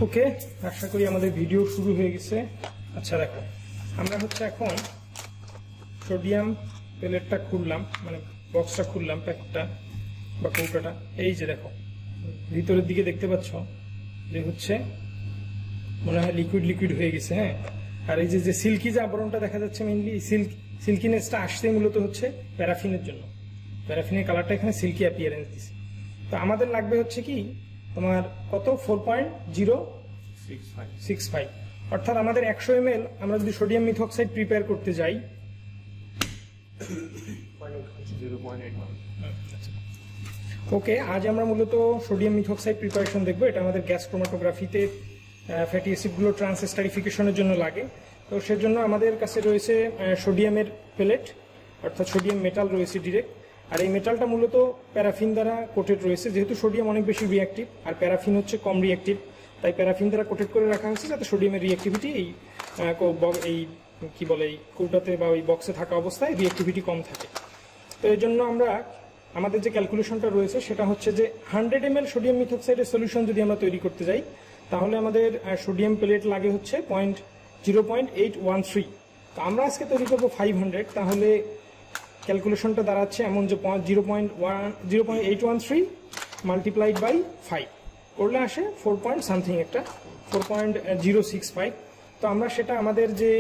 ওকে, আশা করি আমাদের ভিডিও শুরু হয়ে গেছে। আচ্ছা দেখো, আমরা হচ্ছে এখন সোডিয়াম প্যালেটটা খুললাম, মানে বক্সটা খুললাম, প্যাকেটটা বা কৌটাটা। এই যে দেখো ভিতরের দিকে দেখতে পাচ্ছ যে হচ্ছে মনে হয় লিকুইড লিকুইড হয়ে গেছে। হ্যাঁ, আর এই যে সিল্কি যে আবরণটা দেখা যাচ্ছে, মেইনলি সিল্কিনেসটা আসছে মূলত হচ্ছে প্যারাফিনের জন্য। প্যারাফিনের কালারটা এখানে সিল্কি অ্যাপিয়ারেন্স দিচ্ছে। তো আমাদের লাগবে হচ্ছে কি তোমার কত 4.065, অর্থাৎ আমাদের 100 ml আমরা যদি সোডিয়াম মিথক্সাইড প্রিপেয়ার করতে যাই, ওকে, আজ আমরা মূলত সোডিয়াম মিথক্সাইড প্রিপারেশন দেখবো। এটা আমাদের গ্যাস ক্রোমাটোগ্রাফিতে ফ্যাটি অ্যাসিডগুলো ট্রান্সএস্টারিফিকেশনের জন্য লাগে। তো সেজন্য আমাদের কাছে রয়েছে সোডিয়ামের প্যালেট, অর্থাৎ সোডিয়াম মেটাল রয়েছে ডিরেক্ট। আর এই মেটালটা মূলত প্যারাফিন দ্বারা কোটেড রয়েছে। যেহেতু সোডিয়াম অনেক বেশি রিঅ্যাক্টিভ আর প্যারাফিন হচ্ছে কম রিঅ্যাক্টিভ, তাই প্যারাফিন দ্বারা কোটেড করে রাখা হয়েছে যাতে সোডিয়ামের রিঅ্যাক্টিভিটি এই কি বলে এই কৌটাতে বা ওই বক্সে থাকা অবস্থায় রিঅ্যাক্টিভিটি কম থাকে। তো এই জন্য আমরা আমাদের যে ক্যালকুলেশনটা রয়েছে সেটা হচ্ছে যে 100 ml সোডিয়াম মিথক্সাইডের সলিউশন যদি আমরা তৈরি করতে যাই, তাহলে আমাদের সোডিয়াম প্লেট লাগে হচ্ছে 0.813। তো আমরা আজকে তৈরি করবো 500, তাহলে ক্যালকুলেশনটা দাঁড়াচ্ছে এমন যে 0.813 মাল্টিপ্লাইড বাই 5 করলে আসে 4 পয়েন্ট সামথিং, একটা 4.065। তো আমরা সেটা আমাদের যে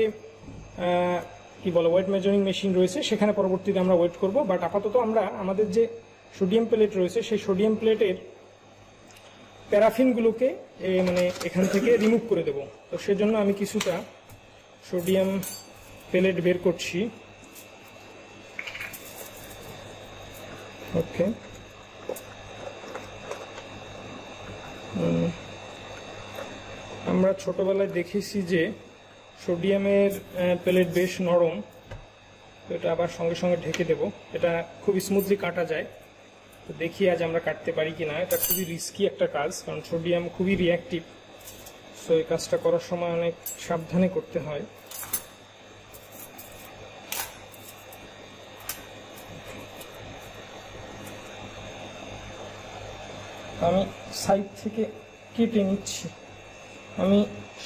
কি বলে ওয়েট মেজারিং মেশিন রয়েছে সেখানে পরবর্তীতে আমরা ওয়েট করব। বাট আপাতত আমরা আমাদের যে সোডিয়াম প্লেট রয়েছে সেই সোডিয়াম প্লেটের প্যারাফিনগুলোকে মানে এখান থেকে রিমুভ করে দেব। তো সেজন্য আমি কিছুটা সোডিয়াম প্লেট বের করছি। ওকে, আমরা ছোটবেলায় দেখেছি যে সোডিয়ামের প্লেট বেশ নরম, তো এটা আবার সঙ্গে সঙ্গে ঢেকে দেব। এটা খুব স্মুথলি কাটা যায়, তো দেখি আজ আমরা কাটতে পারি কিনা। এটা খুবই রিস্কি একটা কাজ, কারণ সোডিয়াম খুবই রিঅ্যাক্টিভ, সো এই কাজটা করার সময় অনেক সাবধানে করতে হয়। আমি সাইড থেকে কেটে নিচ্ছি। আমি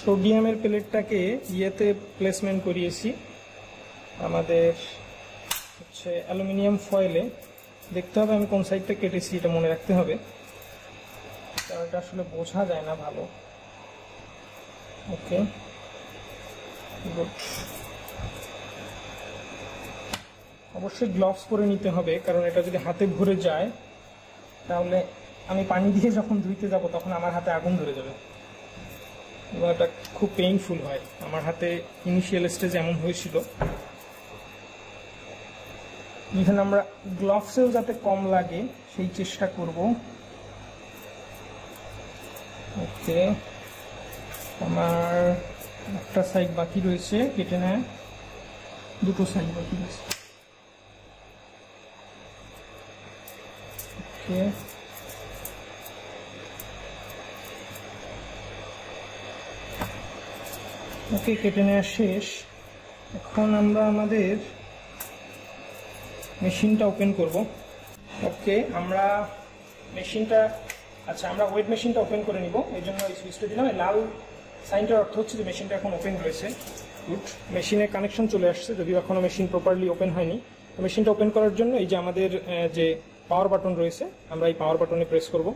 সোডিয়ামের প্লেটটাকে ইয়েতে প্লেসমেন্ট করিয়েছি আমাদের হচ্ছে অ্যালুমিনিয়াম ফয়েলে। দেখতে হবে আমি কোন সাইডটা কেটেছি, এটা মনে রাখতে হবে, কারণ এটা আসলে বোঝা যায় না ভালো। ওকে, গুড। অবশ্যই গ্লাভস পরে নিতে হবে, কারণ এটা যদি হাতে ভরে যায় তাহলে আমি পানি দিয়ে যখন ধুইতে যাব তখন আমার হাতে আগুন ধরে যাবে এবং এটা খুব পেইনফুল হয়। আমার হাতে ইনিশিয়াল স্টেজে এমন হয়েছিল। এখানে আমরা গ্লাভসেও যাতে কম লাগে সেই চেষ্টা করব। ওকে, আমার একটা সাইড বাকি রয়েছে কেটে নেয়, দুটো সাইড বাকি রয়েছে। ওকে, ওকে, কেটে নেওয়া শেষ। এখন আমরা আমাদের মেশিনটা ওপেন করব। ওকে, আমরা মেশিনটা আমরা ওয়েট মেশিনটা ওপেন করে নিব। এই জন্য এই সুইচটা দিলাম। এই লাল সাইনটার অর্থ হচ্ছে যে মেশিনটা এখন ওপেন রয়েছে। গুড, মেশিনে কানেকশন চলে আসছে, যদিও এখনো মেশিন প্রপারলি ওপেন হয়নি। তো মেশিনটা ওপেন করার জন্য এই যে আমাদের যে পাওয়ার বাটন রয়েছে, আমরা এই পাওয়ার বাটনে প্রেস করব।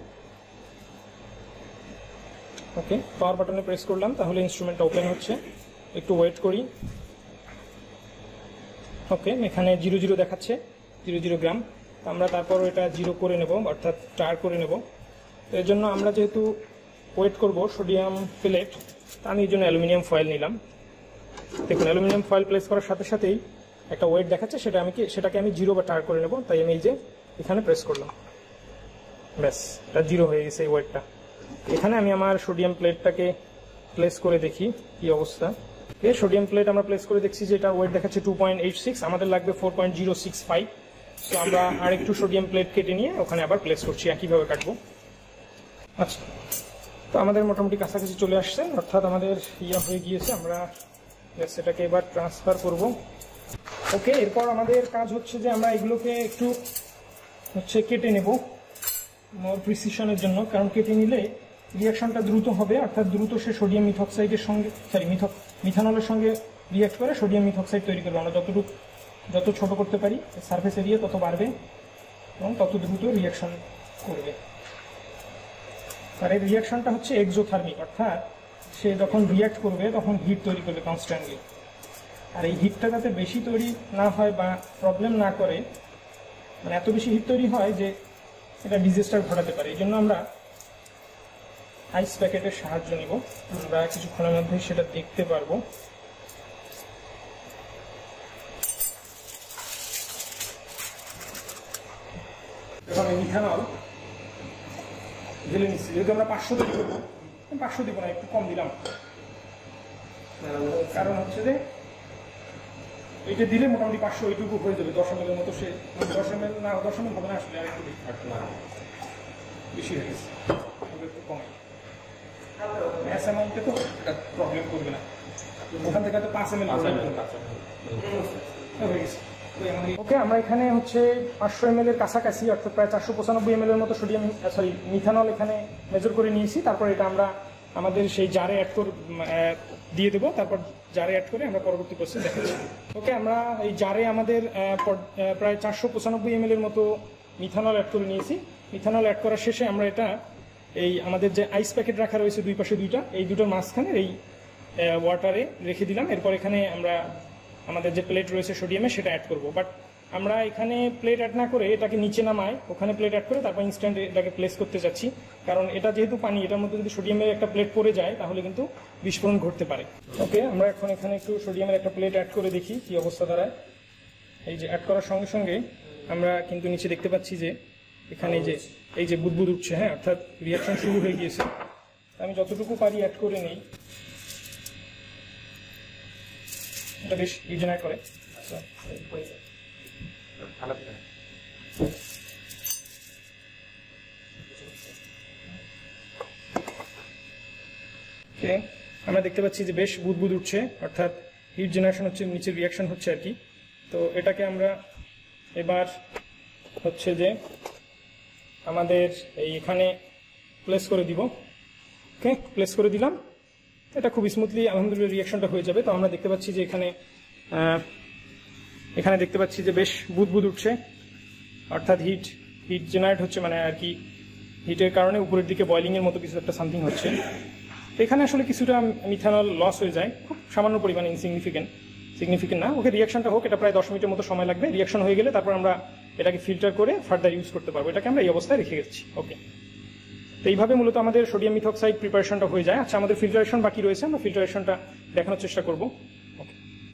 ওকে, পাওয়ার বাটনে প্রেস করলাম, তাহলে ইনস্ট্রুমেন্টটা ওপেন হচ্ছে। একটু ওয়েট করি। ওকে, এখানে 00 দেখাচ্ছে, 00 গ্রাম। আমরা তারপর এটা 0 করে নেব, অর্থাৎ টার করে নেব। তো এর জন্য আমরা যেহেতু ওয়েট করব সোডিয়াম প্লেট, আমি এই জন্য অ্যালুমিনিয়াম ফয়েল নিলাম। দেখুন, অ্যালুমিনিয়াম ফয়েল প্লেস করার সাথে সাথেই একটা ওয়েট দেখাচ্ছে, সেটাকে আমি 0 বা টার করে নেব। তাই আমি এই যে এখানে প্রেস করলাম, ব্যাস এটা 0 হয়ে গেছে এই ওয়েটটা। এখানে আমি আমার সোডিয়াম প্লেটটাকে প্লেস করে দেখি কি অবস্থা। সোডিয়াম প্লেট আমরা প্লেস করে দেখছি যে এটা ওয়েট দেখাচ্ছে 2.86, আমাদের লাগবে 4.065। তো আমরা আর একটু সোডিয়াম প্লেট কেটে নিয়ে ওখানে আবার প্লেস করছি, একইভাবে কাটবো। আচ্ছা, তো আমাদের মোটামুটি কাছাকাছি চলে আসছে, অর্থাৎ আমাদের হয়ে গিয়েছে। আমরা সেটাকে এবার ট্রান্সফার করব। ওকে, এরপর আমাদের কাজ হচ্ছে যে আমরা এগুলোকে একটু কেটে নেব মোর প্রিসিশনের জন্য, কারণ কেটে নিলে রিয়াকশনটা দ্রুত হবে, অর্থাৎ দ্রুত সে সোডিয়াম মিথক্সাইডের সঙ্গে মিথানলের সঙ্গে রিয়াক্ট করে সোডিয়াম মিথক্সাইড তৈরি করবে। আমরা যত ছোট করতে পারি সারফেস এরিয়া তত বাড়বে এবং তত দ্রুত রিয়াকশন করবে। আর এই রিয়াকশনটা হচ্ছে এক্সোথার্মিক, অর্থাৎ সে যখন রিয়াক্ট করবে তখন হিট তৈরি করবে কনস্ট্যান্টলি। আর এই হিটটা যাতে বেশি তৈরি না হয় বা প্রবলেম না করে, মানে এত বেশি হিট তৈরি হয় যে এটা ডিজাস্টার ঘটাতে পারে, এই জন্য আমরা আইস প্যাকেটের সাহায্য নিব। আমরা কিছুক্ষণের মধ্যেই সেটা দেখতে পারবো। এখন মিথানল ঢেলে নিচ্ছি, যেহেতু আমরা 500 তৈরি করবো, 500 দিব না, একটু কম দিলাম। কারণ হচ্ছে যে এইটা দিলে মোটামুটি 500 এইটুকু হয়ে যাবে, 10 ml মতো। সে 10 ml না, 10 ml হবে না আসলে, আর একটু বেশি হয়ে গেছে, একটু কমে ম্যাস অ্যামাউন্টে তো এটা প্রবলেম করবে না। ওখান থেকে তো 5 ml হয়ে গেছে। ওকে, আমরা এখানে হচ্ছে 500 ml এর কাছাকাছি, অর্থাৎ প্রায় 495 ml এর মতো মিথানল এখানে মেজার করে নিয়েছি। তারপর এটা আমরা আমাদের সেই জারে দিয়ে দেবো, তারপর জারে অ্যাড করে আমরা পরবর্তী প্রসেস দেখাচ্ছি। ওকে, আমরা এই জারে আমাদের প্রায় 495 ml এর মতো মিথানল অ্যাড করে নিয়েছি। মিথানল অ্যাড করার শেষে আমরা এটা এই আমাদের যে আইস প্যাকেট রাখা রয়েছে দুই পাশে দুইটা, এই দুটোর মাঝখানে এই ওয়াটারে রেখে দিলাম। এরপর এখানে আমরা আমাদের যে প্লেট রয়েছে সোডিয়ামে সেটা অ্যাড করব। বাট আমরা এখানে প্লেট অ্যাড না করে এটাকে নিচে নামায় ওখানে প্লেট অ্যাড করে তারপর ইনস্ট্যান্ট এটাকে প্লেস করতে চাচ্ছি, কারণ এটা যেহেতু পানি, এটার মধ্যে যদি সোডিয়ামের একটা প্লেট পড়ে যায় তাহলে কিন্তু বিস্ফোরণ ঘটতে পারে। ওকে, আমরা এখন এখানে একটু সোডিয়ামের একটা প্লেট অ্যাড করে দেখি কি অবস্থা দাঁড়ায়। এই যে অ্যাড করার সঙ্গে সঙ্গে আমরা কিন্তু নিচে দেখতে পাচ্ছি যে এখানে এই যে বুদবুদ উঠছে, হ্যাঁ, অর্থাৎ রিয়াকশন শুরু হয়ে গিয়েছে। আমি যতটুকু পারি অ্যাড করে নেই, এটা বেশ জেনারেট করে। আমরা দেখতে পাচ্ছি যে বেশ বুদবুদ উঠছে, অর্থাৎ হিট জেনারেশন হচ্ছে, নিচের রিয়াকশন হচ্ছে আর কি। তো এটাকে আমরা এবার হচ্ছে যে আমাদের এখানে প্লেস করে দিব। ওকে, প্লেস করে দিলাম। এটা খুব স্মুথলি আলহামদুলিল্লাহ রিয়াকশনটা হয়ে যাবে। তো আমরা দেখতে পাচ্ছি যে এখানে দেখতে পাচ্ছি যে বেশ বুদবুদ উঠছে, অর্থাৎ হিট জেনারেট হচ্ছে, মানে আর কি হিটের কারণে উপরের দিকে বয়লিং এর মতো কিছু একটা সামথিং হচ্ছে। এখানে আসলে কিছুটা মিথানল লস হয়ে যায়, খুব সামান্য পরিমাণে, সিগনিফিকেন্ট না। ওকে, রিয়াকশনটা হোক, এটা প্রায় 10 মিনিটের মতো সময় লাগবে। রিয়াকশন হয়ে গেলে তারপর আমরা এটাকে ফিল্টার করে ফার্দার ইউজ করতে পারবো। এটাকে আমরা এই অবস্থায় রেখে গেছি। ওকে, তো এইভাবে মূলত আমাদের সোডিয়াম মিথক্সাইড প্রিপারেশনটা হয়ে যায়। আচ্ছা, আমাদের ফিল্টারেশন বাকি রয়েছে, আমরা ফিল্টারেশনটা দেখানোর চেষ্টা করবো।